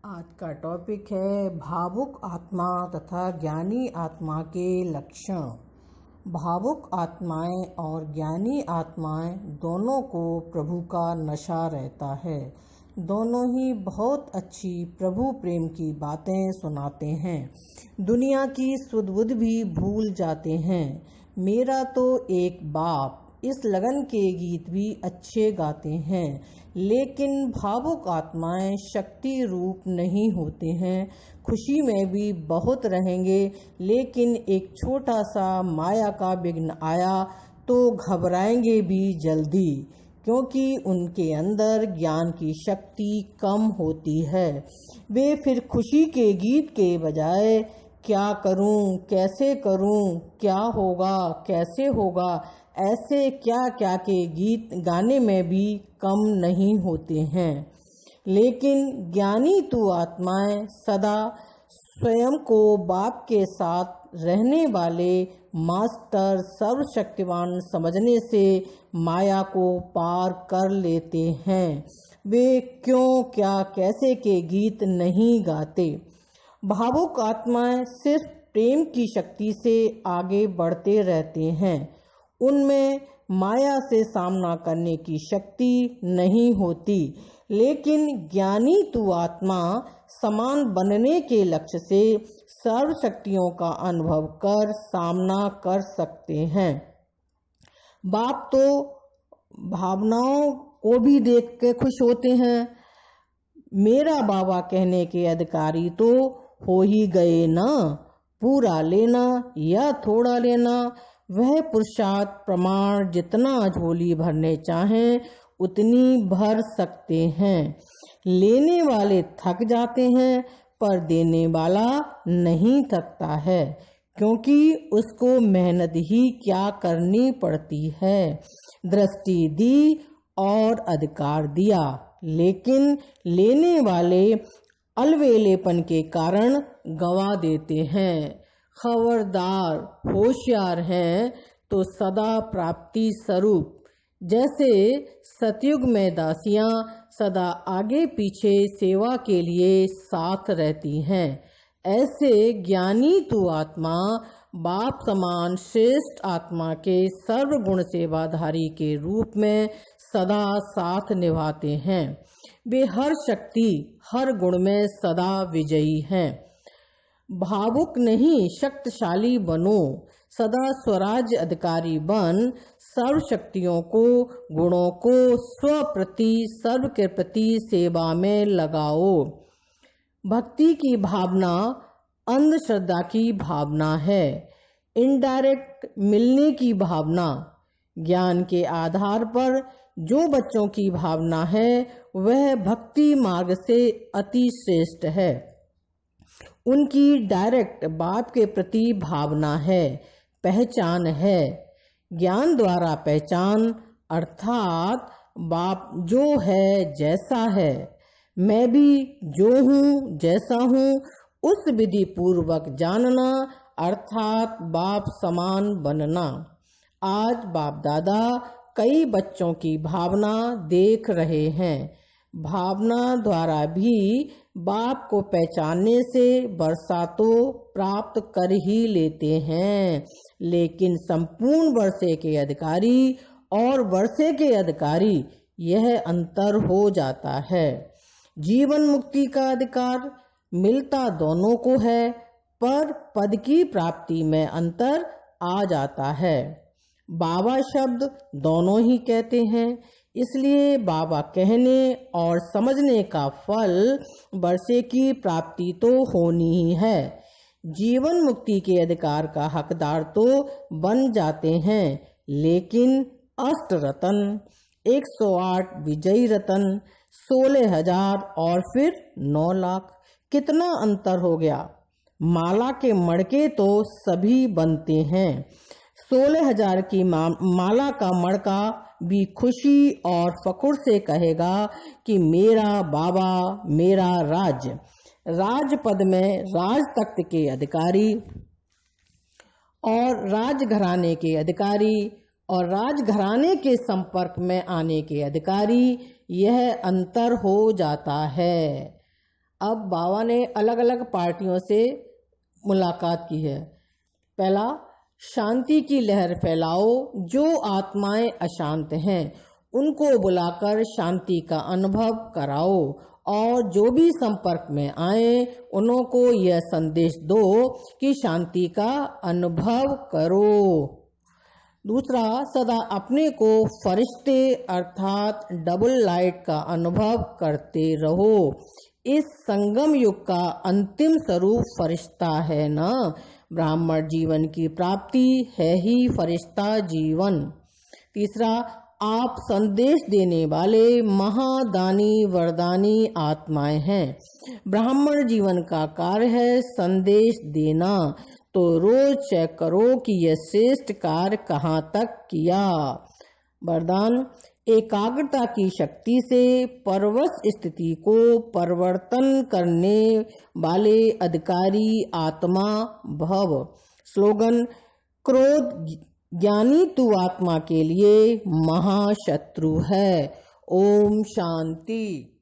आज का टॉपिक है भावुक आत्मा तथा ज्ञानी आत्मा के लक्षण। भावुक आत्माएं और ज्ञानी आत्माएं दोनों को प्रभु का नशा रहता है। दोनों ही बहुत अच्छी प्रभु प्रेम की बातें सुनाते हैं, दुनिया की सुध बुध भी भूल जाते हैं। मेरा तो एक बाप, इस लगन के गीत भी अच्छे गाते हैं। लेकिन भावुक आत्माएं शक्ति रूप नहीं होते हैं। खुशी में भी बहुत रहेंगे, लेकिन एक छोटा सा माया का विघ्न आया तो घबराएंगे भी जल्दी, क्योंकि उनके अंदर ज्ञान की शक्ति कम होती है। वे फिर खुशी के गीत के बजाय क्या करूं, कैसे करूं, क्या होगा, कैसे होगा, ऐसे क्या क्या के गीत गाने में भी कम नहीं होते हैं। लेकिन ज्ञानी तो आत्माएं सदा स्वयं को बाप के साथ रहने वाले मास्टर सर्वशक्तिवान समझने से माया को पार कर लेते हैं। वे क्यों, क्या, कैसे के गीत नहीं गाते। भावुक आत्माएं सिर्फ प्रेम की शक्ति से आगे बढ़ते रहते हैं। उनमें माया से सामना करने की शक्ति नहीं होती। लेकिन ज्ञानी तो आत्मा समान बनने के लक्ष्य से सर्व शक्तियों का अनुभव कर सामना कर सकते हैं। बाप तो भावनाओं को भी देख के खुश होते हैं। मेरा बाबा कहने के अधिकारी तो हो ही गए ना, पूरा लेना या थोड़ा लेना, वह पुरुषार्थ प्रमाण जितना झोली भरने चाहें उतनी भर सकते हैं। लेने वाले थक जाते हैं, पर देने वाला नहीं थकता है, क्योंकि उसको मेहनत ही क्या करनी पड़ती है। दृष्टि दी और अधिकार दिया, लेकिन लेने वाले अलवेलेपन के कारण गवा देते हैं। खबरदार, होशियार हैं तो सदा प्राप्ति स्वरूप। जैसे सतयुग में दासियां सदा आगे पीछे सेवा के लिए साथ रहती हैं, ऐसे ज्ञानी तो आत्मा बाप समान श्रेष्ठ आत्मा के सर्वगुण सेवाधारी के रूप में सदा साथ निभाते हैं। वे हर शक्ति, हर गुण में सदा विजयी हैं। भावुक नहीं, शक्तिशाली बनो। सदा स्वराज्य अधिकारी बन सर्व शक्तियों को, गुणों को स्वप्रति, सर्व के प्रति सेवा में लगाओ। भक्ति की भावना अंधश्रद्धा की भावना है, इनडायरेक्ट मिलने की भावना। ज्ञान के आधार पर जो बच्चों की भावना है वह भक्ति मार्ग से अति श्रेष्ठ है। उनकी डायरेक्ट बाप के प्रति भावना है, पहचान है। ज्ञान द्वारा पहचान अर्थात बाप जो है जैसा है, मैं भी जो हूँ जैसा हूँ, उस विधि पूर्वक जानना अर्थात बाप समान बनना। आज बाप दादा कई बच्चों की भावना देख रहे हैं। भावना द्वारा भी बाप को पहचानने से वर्षा तो प्राप्त कर ही लेते हैं, लेकिन संपूर्ण वर्षे के अधिकारी और वर्षे के अधिकारी यह अंतर हो जाता है। जीवन मुक्ति का अधिकार मिलता दोनों को है, पर पद की प्राप्ति में अंतर आ जाता है। बाबा शब्द दोनों ही कहते हैं, इसलिए बाबा कहने और समझने का फल वर्षे की प्राप्ति तो होनी ही है। जीवन मुक्ति के अधिकार का हकदार तो बन जाते हैं, लेकिन अष्ट रतन, 108 विजयी रतन, 16,000 और फिर 9 लाख, कितना अंतर हो गया। माला के मड़के तो सभी बनते हैं। 16,000 की माला का मड़का भी खुशी और फखुर से कहेगा कि मेरा बाबा, मेरा राज्य। राजपद में राज तख्त के अधिकारी और राजघराने के अधिकारी और राजघराने के संपर्क में आने के अधिकारी, यह अंतर हो जाता है। अब बाबा ने अलग अलग पार्टियों से मुलाकात की है। पहला, शांति की लहर फैलाओ। जो आत्माएं अशांत हैं उनको बुलाकर शांति का अनुभव कराओ और जो भी संपर्क में आए उनको यह संदेश दो कि शांति का अनुभव करो। दूसरा, सदा अपने को फरिश्ते अर्थात डबल लाइट का अनुभव करते रहो। इस संगम युग का अंतिम स्वरूप फरिश्ता है ना। ब्राह्मण जीवन की प्राप्ति है ही फरिश्ता जीवन। तीसरा, आप संदेश देने वाले महादानी वरदानी आत्माएं हैं। ब्राह्मण जीवन का कार्य है संदेश देना, तो रोज चेक करो कि यह श्रेष्ठ कार्य कहाँ तक किया। वरदान, एकाग्रता की शक्ति से परवश स्थिति को परिवर्तन करने वाले अधिकारी आत्मा भव। स्लोगन, क्रोध ज्ञानी तू आत्मा के लिए महाशत्रु है। ओम शांति।